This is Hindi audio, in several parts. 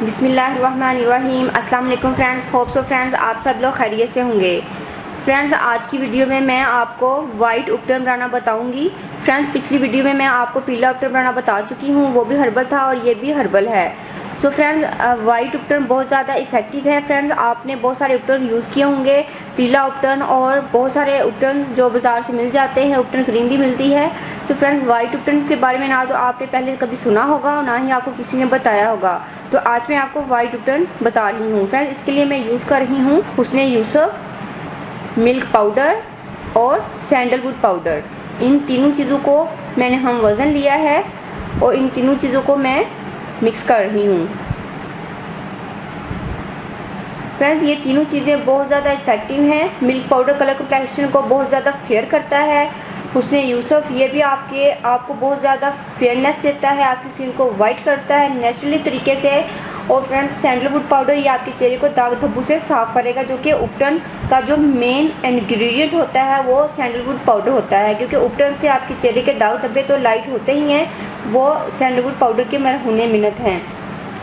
बिस्मिल्लाहिर्रहमानिर्रहीम। अस्सलाम वालेकुम फ्रेंड्स, होप सो फ्रेंड्स आप सब लोग खैरियत से होंगे। फ्रेंड्स आज की वीडियो में मैं आपको वाइट उपटन बनाना बताऊंगी। फ्रेंड्स पिछली वीडियो में मैं आपको पीला उपटन बनाना बता चुकी हूँ, वो भी हर्बल था और ये भी हर्बल है। सो फ्रेंड्स वाइट उपटन बहुत ज़्यादा इफेक्टिव है। फ्रेंड्स आपने बहुत सारे उपटन यूज़ किए होंगे, पीला उपटन और बहुत सारे उपटन जो बाज़ार से मिल जाते हैं, उपटन क्रीम भी मिलती है। सो फ्रेंड्स वाइट उपटन के बारे में ना तो आपने पहले कभी सुना होगा और ना ही आपको किसी ने बताया होगा। तो आज मैं आपको वाइट उपटन बता रही हूँ। फ्रेंड्स इसके लिए मैं यूज़ कर रही हूँ हुस्न यूसुफ, मिल्क पाउडर और सैंडलवुड पाउडर। इन तीनों चीज़ों को मैंने हम वज़न लिया है और इन तीनों चीज़ों को मैं मिक्स कर रही हूँ। फ्रेंड्स ये तीनों चीज़ें बहुत ज़्यादा इफेक्टिव हैं। मिल्क पाउडर कलर कम्प्लेक्शन को बहुत ज़्यादा फेयर करता है। हुस्न यूसुफ ये भी आपको बहुत ज़्यादा फेयरनेस देता है, आपकी स्किन को वाइट करता है नेचुरली तरीके से। और फ्रेंड्स सैंडलवुड पाउडर ये आपके चेहरे को दाग धब्बों से साफ करेगा, जो कि उपटन का जो मेन इंग्रेडिएंट होता है वो सैंडलवुड पाउडर होता है। क्योंकि उपटन से आपके चेहरे के दाग धब्बे तो लाइट होते ही हैं, वो सैंडलवुड पाउडर के होने मिन्नत हैं।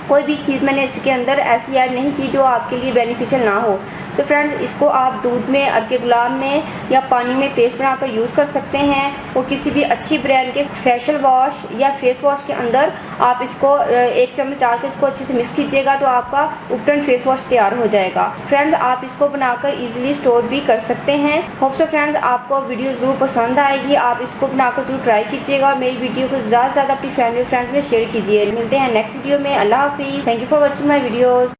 कोई भी चीज़ मैंने इसके अंदर ऐसी ऐड नहीं की जो आपके लिए बेनिफिशियल ना हो। तो फ्रेंड्स इसको आप दूध में, अरके गुलाब में या पानी में पेस्ट बनाकर यूज़ कर सकते हैं। और किसी भी अच्छी ब्रांड के फेशियल वॉश या फेस वॉश के अंदर आप इसको 1 चम्मच डाल कर इसको अच्छे से मिक्स कीजिएगा तो आपका उपटन फेस वॉश तैयार हो जाएगा। फ्रेंड्स आप इसको बनाकर इजीली स्टोर भी कर सकते हैं। होप सो फ्रेंड्स आपको वीडियो ज़रूर पसंद आएगी, आप इसको बनाकर जरूर ट्राई कीजिएगा और मेरी वीडियो को ज़्यादा से ज़्यादा अपनी फैमिली फ्रेंड्स में शेयर कीजिए। मिलते हैं नेक्स्ट वीडियो में। अल्लाह हाफिज़। Thank you for watching my videos.